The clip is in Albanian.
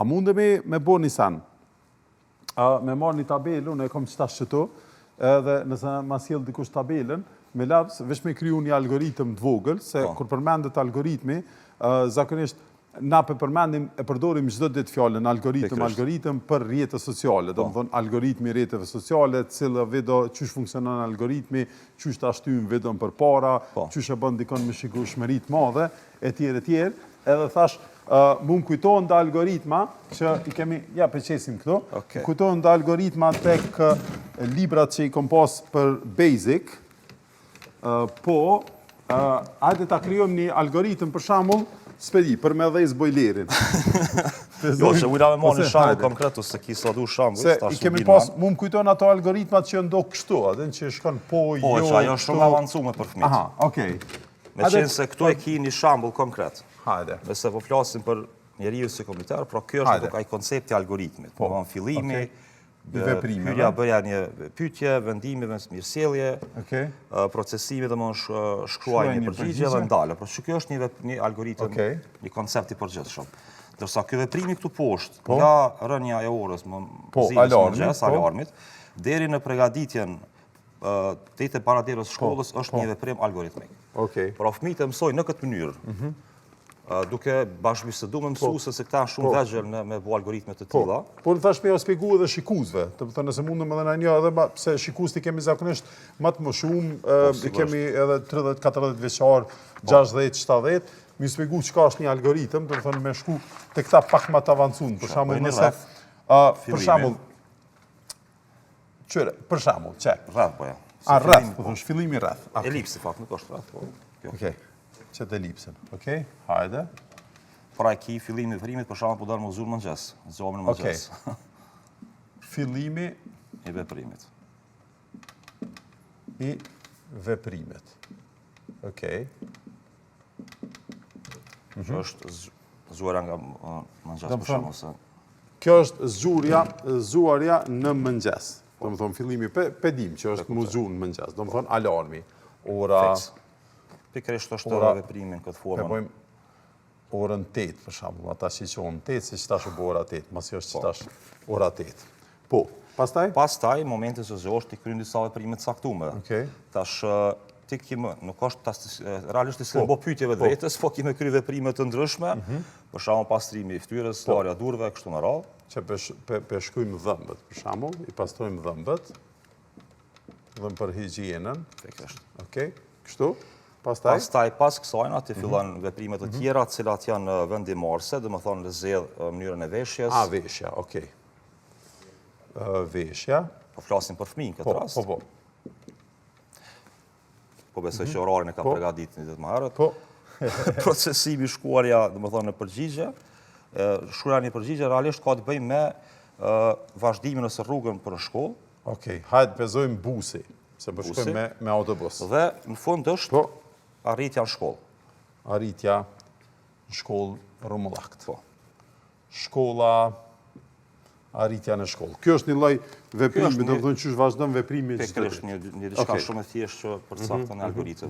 A mundemi me bo një sen? Me marrë një tabelë, unë e kom qëtash qëto, edhe nëse ma sjell dikush tabelën, me lapsë, veç me kriju një algoritëm të vogël, se kur përmendet algoritmi, zakonisht na përmendim e përdorim çdo ditë fjalën algoritëm për rrjete sociale, do të thonë algoritmi i rrjeteve sociale, cila video çysh funksionon algoritmi, çysh ta shtym videon përpara, çysh e bën dikon me shikueshmëri të madhe, etj. Edhe thash, mu më kujtohen të algoritma, që i kemi, ja përqesim këto, kujtohen të algoritma tek librat që i kom pas për basic, hajde ta krijojmë një algoritëm për shembull, s'pedi, për me dhejz bojlerin. Jo, që ujna me marrë një shambull konkret, ose ki sa du shambull, se i kemi pas, mu më kujtojnë ato algoritmat që ndo kështu, adin që shkon jo, që ajo shumë avancume për fëmijët. Aha, okej. Me qenë se këtu e ki një shambull konkret. Hajde. Nëse po flasim për njeriu si komunitar, pra kjo është ai koncepti algoritmit. Po, fillimi, hyrja bëja një pyetje, vendimi, mirësjellje, procesimi dhe më shkruaj një përgjigje dhe ndale. Pra që kjo është një algoritëm, një koncept i përgjithshëm. Dërsa kjo veprimi këtu poshtë, nga rënja e orës, mëngjes, alarmit, deri në përgatitjen të paraderës shkollës është një veprim algoritmik. Pra fëmijët e mësojnë në këtë mënyrë, duke bashkëbisedu me mësuese se këta shumë vegjël me bu algoritme të tilla. Po në thash me jo spjegu edhe shikuesve, të përthë nëse mundëm edhe në një edhe, se shikues të kemi zakonisht matë më shumë, kemi edhe 30-40 veçar, 60-70, mi spjegu qëka është një algoritëm, të përthë me shku të këta pak ma të avancun, për shambull nëse, për shambull, qëre, për shambull, që? Rreth, po ja. Rreth, po thush, fillimi rreth. Elipsi, fakt, nuk është rreth, po. Okej. Qëtë elipsen, okej, hajde. Pra e ki fillimi vërimit, për shumë po darë më zurë mëngjes, zomën mëngjes. Fillimi i veprimit. I veprimit. Okej. Që është zuarja nga mëngjes, për shumë se... Kjo është zuarja në mëngjes. Do më thonë fillimi, pedim që është më zurë në mëngjes. Do më thonë alarmi, ora... Pikërisht është veprimin këtë formën. Ne bojmë orën 8, për shambull, ata që qonë 8, se qëta shë bo ora 8, masi është qëta ora 8. Po, pastaj? Pastaj, momentin se zë është i kryen disa veprimet saktume. Tash, ti kime, nuk është, realisht i s'le bo pyetjeve vetës, po kime kry veprimet të ndryshme, për shambull pastrimi i ftyrës, larja durve, kështu në radhë. Që peshkujmë dhëmbët, për shambull, i pastrojmë dhëmbët, dhëmë për higjienën. Okej, kështu? Pastaj pas kësajna të fillon veprimet të tjera, cilat janë vendimarrëse, dhe më thonë zgjedh mënyrën e veshjes. Veshja, okej. Veshja. Po flasim për fëmijën këtë rast. Po. Po besoj që orarin e ka përgatitur një ditë më herët. Procesimi shkruarja, dhe më thonë në përgjigje. Shkruarja një përgjigje realisht ka të bëjë me vazhdimin ose rrugën për në shkollë. Okej, hajtë pezojmë busi, se përshkojmë me autobus. Dhe në fund është arritja në shkollë. Arritja në shkollë Rumullakt. Shkolla, arritja në shkollë. Kjo është një lloj veprimi, do të thonë që vazhdon veprimi. Pikërisht një diçka shumë e thjeshtë që përcakton në algoritëm.